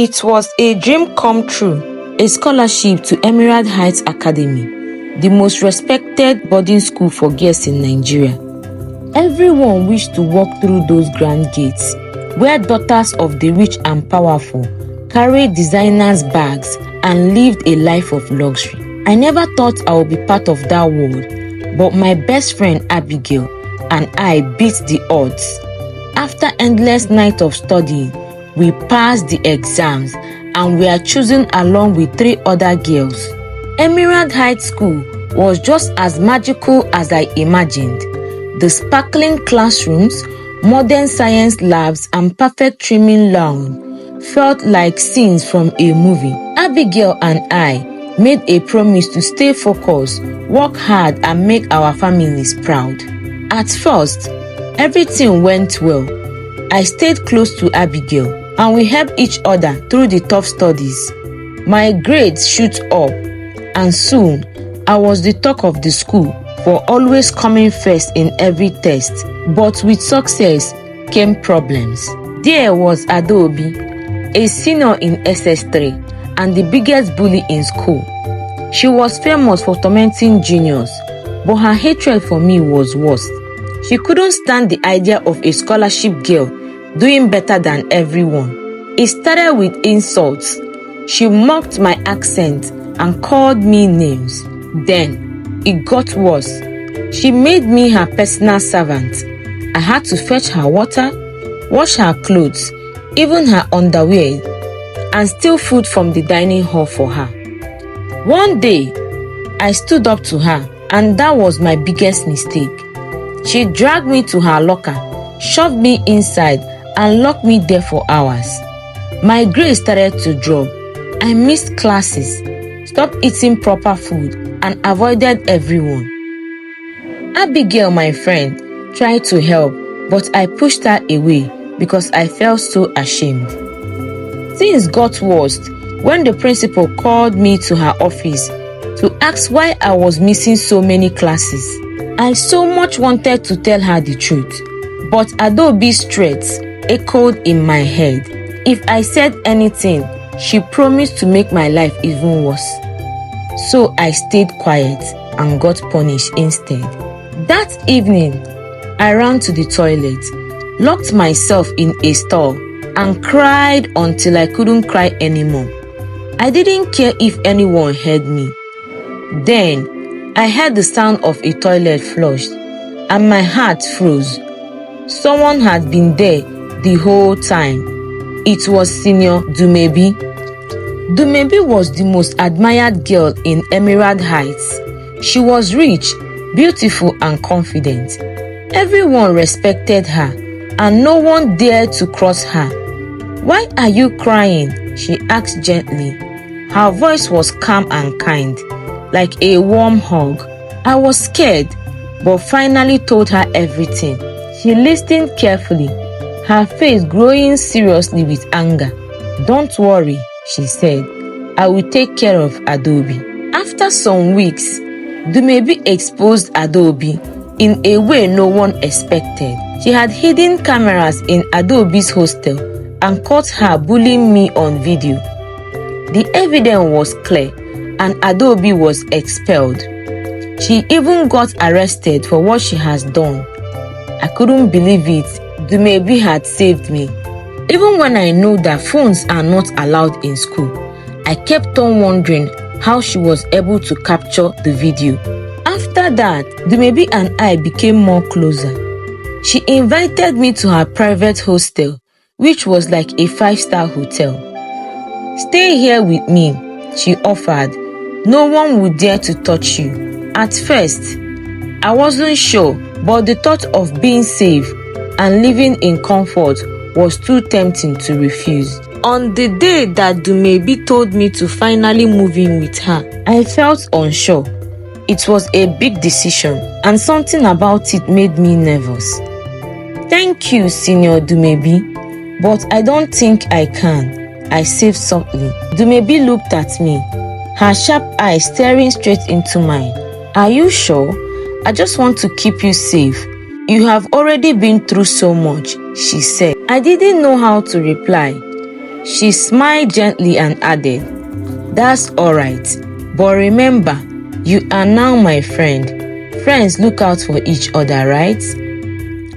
It was a dream come true, a scholarship to Emerald Heights Academy, the most respected boarding school for girls in Nigeria. Everyone wished to walk through those grand gates, where daughters of the rich and powerful carried designers' bags and lived a life of luxury. I never thought I would be part of that world, but my best friend Abigail and I beat the odds. After endless night of studying, we passed the exams and we are chosen along with 3 other girls. Emerald Heights School was just as magical as I imagined. The sparkling classrooms, modern science labs, and perfect trimming lounge felt like scenes from a movie. Abigail and I made a promise to stay focused, work hard, and make our families proud. At first, everything went well. I stayed close to Abigail, and we helped each other through the tough studies. My grades shoot up, and soon I was the talk of the school for always coming first in every test. But with success came problems. There was Adaobi, a senior in SS3 and the biggest bully in school. She was famous for tormenting juniors, but her hatred for me was worse. She couldn't stand the idea of a scholarship girl doing better than everyone. It started with insults. She mocked my accent and called me names. Then it got worse. She made me her personal servant. I had to fetch her water, wash her clothes, even her underwear, and steal food from the dining hall for her. One day, I stood up to her, and that was my biggest mistake. She dragged me to her locker, shoved me inside, and locked me there for hours. My grades started to drop. I missed classes, stopped eating proper food, and avoided everyone. Abigail, my friend, tried to help, but I pushed her away because I felt so ashamed. Things got worse when the principal called me to her office to ask why I was missing so many classes. I so much wanted to tell her the truth, but Adaobi's threats echoed in my head. If I said anything, she promised to make my life even worse. So I stayed quiet and got punished instead. That evening, I ran to the toilet, locked myself in a stall, and cried until I couldn't cry anymore. I didn't care if anyone heard me. Then, I heard the sound of a toilet flushed, and my heart froze. Someone had been there the whole time. It was Senior Dumi. Dumi was the most admired girl in Emerald Heights. She was rich, beautiful, and confident. Everyone respected her, and no one dared to cross her. "Why are you crying?" she asked gently. Her voice was calm and kind, like a warm hug. I was scared, but finally told her everything. She listened carefully, her face growing seriously with anger. "Don't worry," she said. "I will take care of Adaobi." After some weeks, Dumi exposed Adaobi in a way no one expected. She had hidden cameras in Adaobi's hostel and caught her bullying me on video. The evidence was clear, and Adaobi was expelled. She even got arrested for what she has done. I couldn't believe it. Dumi had saved me. Even when I know that phones are not allowed in school, I kept on wondering how she was able to capture the video. After that, Dumi and I became more closer. She invited me to her private hostel, which was like a 5-star hotel. "Stay here with me," she offered. "No one would dare to touch you." At first, I wasn't sure, but the thought of being safe and living in comfort was too tempting to refuse. On the day that Dumi told me to finally move in with her, I felt unsure. It was a big decision, and something about it made me nervous. "Thank you, Senior Dumi, but I don't think I can," I said softly. Dumi looked at me, her sharp eyes staring straight into mine. "Are you sure? I just want to keep you safe. You have already been through so much," she said. I didn't know how to reply. She smiled gently and added, "That's alright, but remember, you are now my friend. Friends look out for each other, right?"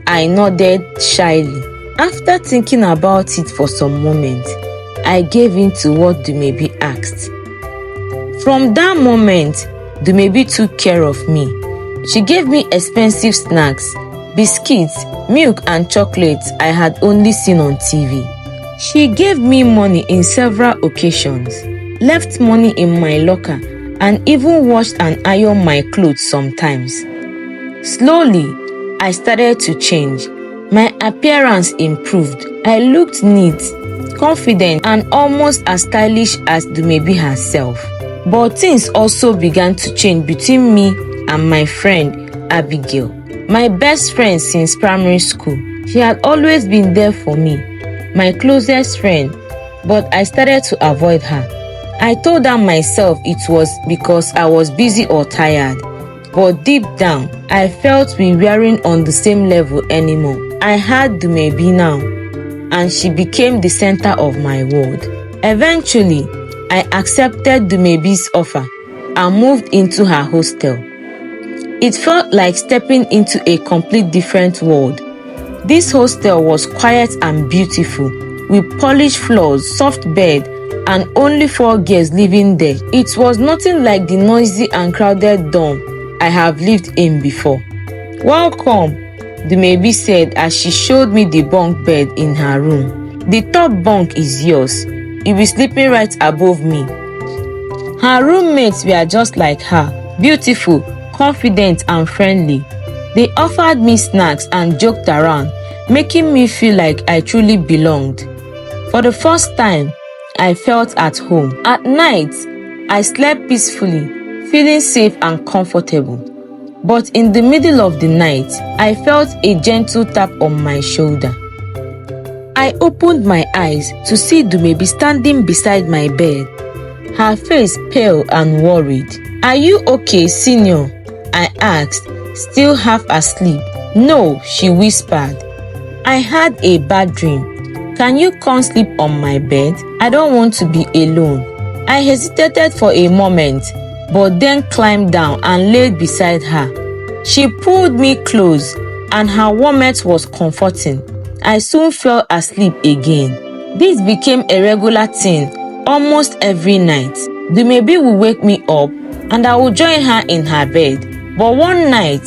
I nodded shyly. After thinking about it for some moments, I gave in to what Dumebi asked. From that moment, Dumebi took care of me. She gave me expensive snacks, biscuits, milk and chocolates I had only seen on TV. She gave me money in several occasions, left money in my locker, and even washed and ironed my clothes sometimes. Slowly, I started to change. My appearance improved. I looked neat, confident, and almost as stylish as Dumebi herself. But things also began to change between me and my friend Abigail, my best friend since primary school. She had always been there for me, my closest friend, but I started to avoid her. I told her myself it was because I was busy or tired, but deep down, I felt we weren't on the same level anymore. I had Dumebi now, and she became the center of my world. Eventually, I accepted Dumebi's offer and moved into her hostel. It felt like stepping into a complete different world. This hostel was quiet and beautiful, with polished floors, soft bed, and only 4 girls living there. It was nothing like the noisy and crowded dorm I have lived in before. "Welcome," Dumebi said as she showed me the bunk bed in her room. "The top bunk is yours. You'll be sleeping right above me." Her roommates were just like her, beautiful, confident and friendly. They offered me snacks and joked around, making me feel like I truly belonged. For the first time, I felt at home. At night, I slept peacefully, feeling safe and comfortable. But in the middle of the night, I felt a gentle tap on my shoulder. I opened my eyes to see Dumebi standing beside my bed, her face pale and worried. "Are you okay, senior?" I asked, still half asleep. "No," she whispered. "I had a bad dream. Can you come sleep on my bed? I don't want to be alone." I hesitated for a moment, but then climbed down and laid beside her. She pulled me close, and her warmth was comforting. I soon fell asleep again. This became a regular thing almost every night. Dumebi would wake me up, and I would join her in her bed. But one night,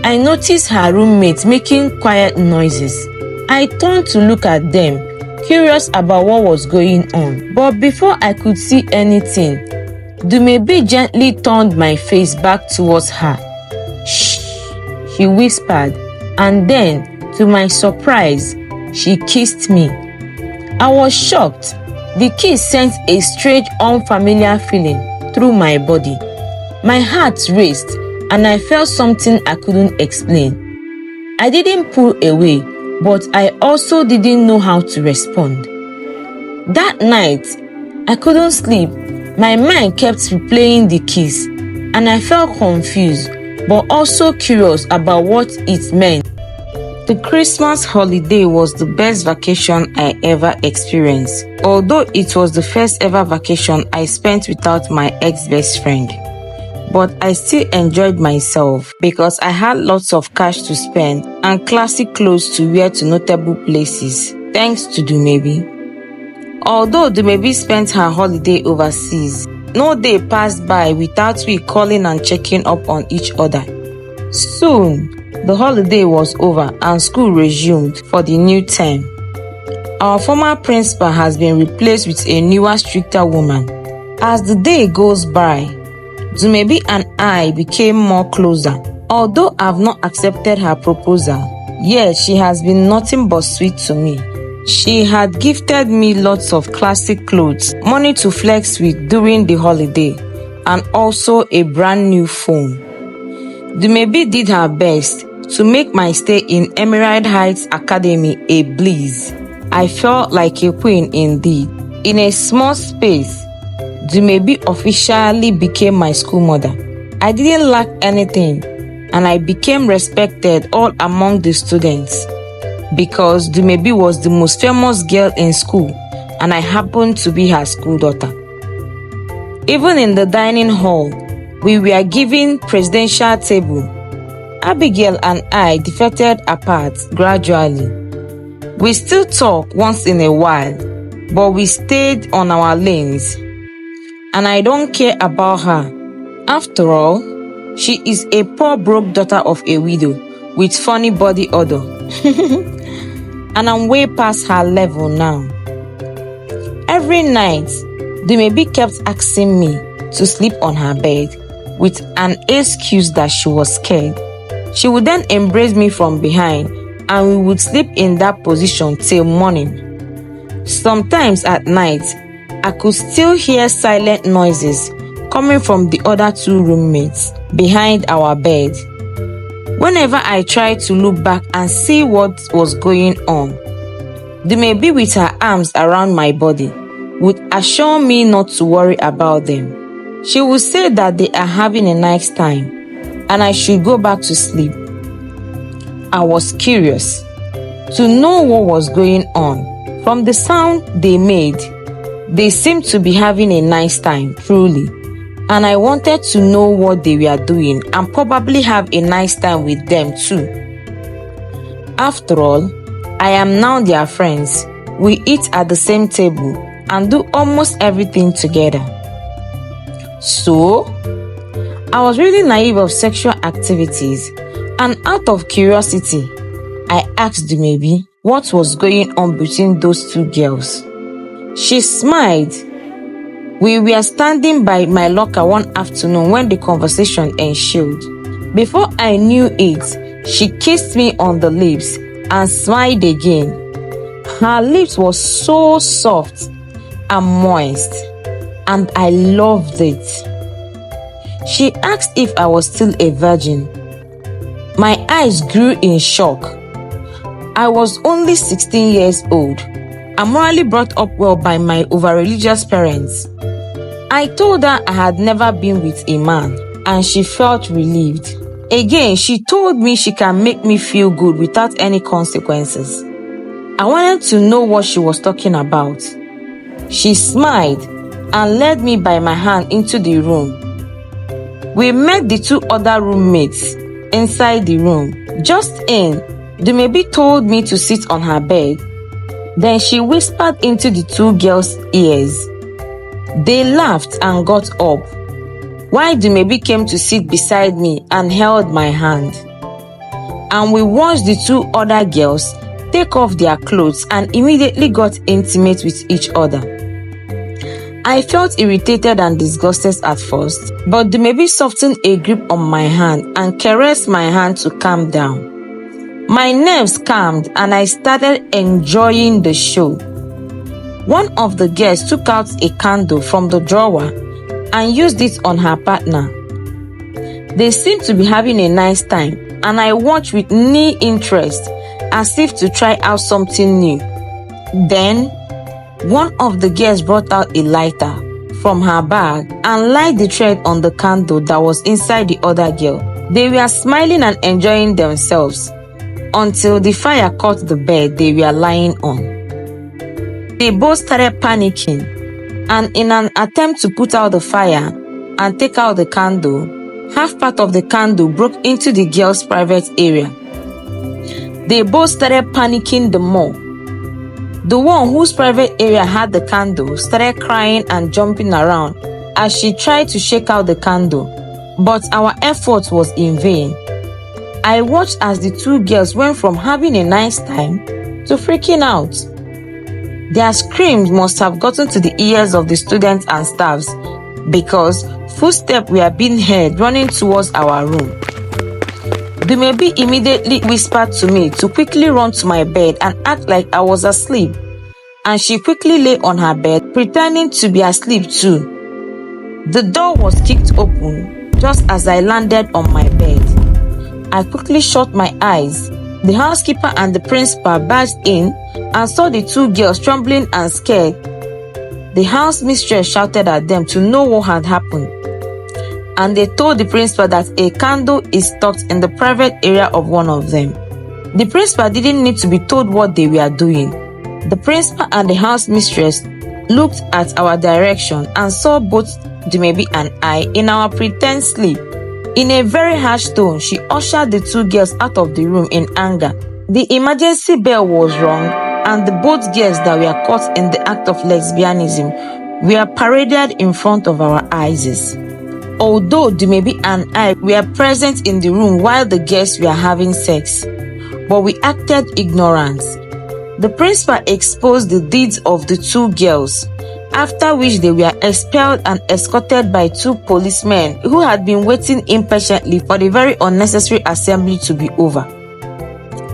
I noticed her roommates making quiet noises. I turned to look at them, curious about what was going on. But before I could see anything, Dumebi gently turned my face back towards her. "Shh," she whispered, and then, to my surprise, she kissed me. I was shocked. The kiss sent a strange, unfamiliar feeling through my body. My heart raced, and I felt something I couldn't explain. I didn't pull away, but I also didn't know how to respond. That night, I couldn't sleep. My mind kept replaying the kiss, and I felt confused, but also curious about what it meant. The Christmas holiday was the best vacation I ever experienced, although it was the first ever vacation I spent without my ex-best friend. But I still enjoyed myself because I had lots of cash to spend and classic clothes to wear to notable places, thanks to Dumebi. Although Dumebi spent her holiday overseas, no day passed by without we calling and checking up on each other. Soon, the holiday was over and school resumed for the new term. Our former principal has been replaced with a newer, stricter woman. As the day goes by, Dumebi and I became more closer. Although I've not accepted her proposal, yet she has been nothing but sweet to me. She had gifted me lots of classic clothes, money to flex with during the holiday, and also a brand new phone. Dumebi did her best to make my stay in Emerald Heights Academy a bliss. I felt like a queen indeed. In a small space, Dumebi officially became my school mother. I didn't lack anything, and I became respected all among the students because Dumebi was the most famous girl in school and I happened to be her school daughter. Even in the dining hall, we were given presidential table. Abigail and I drifted apart gradually. We still talk once in a while, but we stayed on our lanes. And I don't care about her. After all, she is a poor broke daughter of a widow with funny body odor. And I'm way past her level now. Every night, Dumi kept asking me to sleep on her bed with an excuse that she was scared. She would then embrace me from behind and we would sleep in that position till morning. Sometimes at night, I could still hear silent noises coming from the other two roommates behind our bed. Whenever I tried to look back and see what was going on, Dumi with her arms around my body would assure me not to worry about them. She would say that they are having a nice time and I should go back to sleep. I was curious to know what was going on. From the sound they made, they seemed to be having a nice time, truly. And I wanted to know what they were doing and probably have a nice time with them too. After all, I am now their friends. We eat at the same table and do almost everything together. So, I was really naive of sexual activities, and out of curiosity, I asked Dumi what was going on between those two girls. She smiled. We were standing by my locker one afternoon when the conversation ensued. Before I knew it, she kissed me on the lips and smiled again. Her lips were so soft and moist, and I loved it. She asked if I was still a virgin. My eyes grew in shock. I was only 16 years old. I'm morally brought up well by my over-religious parents. I told her I had never been with a man, and she felt relieved. Again, she told me she can make me feel good without any consequences. I wanted to know what she was talking about. She smiled and led me by my hand into the room. We met the two other roommates inside the room. Just in, Dumi told me to sit on her bed. Then she whispered into the two girls' ears. They laughed and got up, while Dumi came to sit beside me and held my hand. And we watched the two other girls take off their clothes and immediately got intimate with each other. I felt irritated and disgusted at first, but Dumi softened a grip on my hand and caressed my hand to calm down. My nerves calmed and I started enjoying the show. One of the girls took out a candle from the drawer and used it on her partner. They seemed to be having a nice time, and I watched with new interest, as if to try out something new. Then, one of the girls brought out a lighter from her bag and lighted the thread on the candle that was inside the other girl. They were smiling and enjoying themselves until the fire caught the bed they were lying on. They both started panicking, and in an attempt to put out the fire and take out the candle, half part of the candle broke into the girl's private area. They both started panicking the more. The one whose private area had the candle started crying and jumping around as she tried to shake out the candle, but our effort was in vain. I watched as the two girls went from having a nice time to freaking out. Their screams must have gotten to the ears of the students and staffs, because footsteps were being heard running towards our room. Dumi immediately whispered to me to quickly run to my bed and act like I was asleep, and she quickly lay on her bed pretending to be asleep too. The door was kicked open just as I landed on my bed. I quickly shut my eyes. The housekeeper and the principal barged in and saw the two girls trembling and scared. The house mistress shouted at them to know what had happened, and they told the principal that a candle is stuck in the private area of one of them. The principal didn't need to be told what they were doing. The principal and the house mistress looked at our direction and saw both Dumebi and I in our pretend sleep. In a very harsh tone, she ushered the two girls out of the room in anger. The emergency bell was rung, and the both girls that were caught in the act of lesbianism were paraded in front of our eyes. Although Dumebi and I were present in the room while the girls were having sex, but we acted ignorant. The principal exposed the deeds of the two girls, after which they were expelled and escorted by two policemen who had been waiting impatiently for the very unnecessary assembly to be over.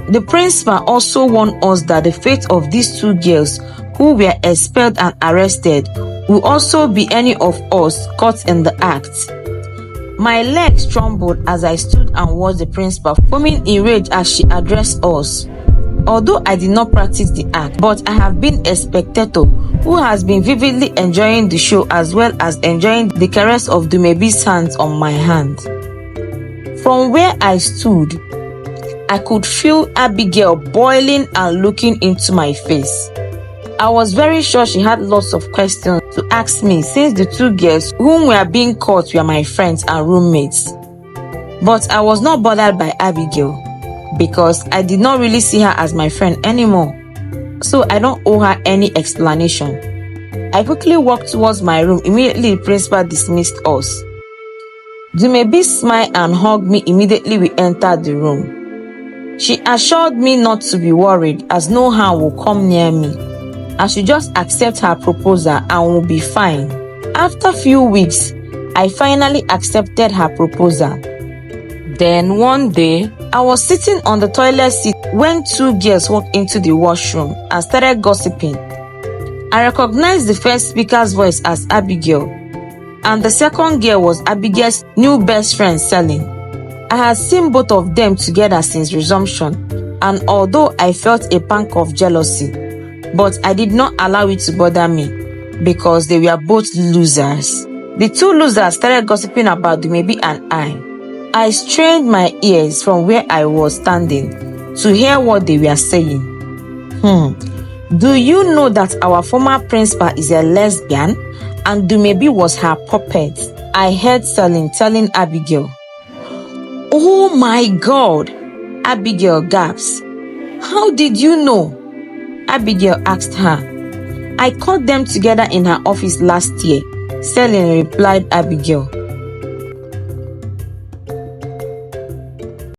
The principal also warned us that the fate of these two girls who were expelled and arrested will also be any of us caught in the act. My legs trembled as I stood and watched the principal foaming in rage as she addressed us. Although I did not practice the act, but I have been a spectator who has been vividly enjoying the show as well as enjoying the caress of Dumebi's hands on my hand. From where I stood, I could feel Abigail boiling and looking into my face. I was very sure she had lots of questions to ask me since the two girls whom were being caught were my friends and roommates. But I was not bothered by Abigail, because I did not really see her as my friend anymore, so I don't owe her any explanation. I quickly walked towards my room. Immediately, the principal dismissed us. Dumebi smiled and hugged me immediately we entered the room. She assured me not to be worried as no harm will come near me. I should just accept her proposal and will be fine. After a few weeks, I finally accepted her proposal. Then one day, I was sitting on the toilet seat when two girls walked into the washroom and started gossiping. I recognized the first speaker's voice as Abigail, and the second girl was Abigail's new best friend, Celine. I had seen both of them together since resumption, and although I felt a pang of jealousy, but I did not allow it to bother me because they were both losers. The two losers started gossiping about Dumebi and I strained my ears from where I was standing to hear what they were saying. Do you know that our former principal is a lesbian and Dumebi was her puppet? I heard Celine telling Abigail. Oh my God! Abigail gasped. How did you know? Abigail asked her. I caught them together in her office last year, Celine replied Abigail.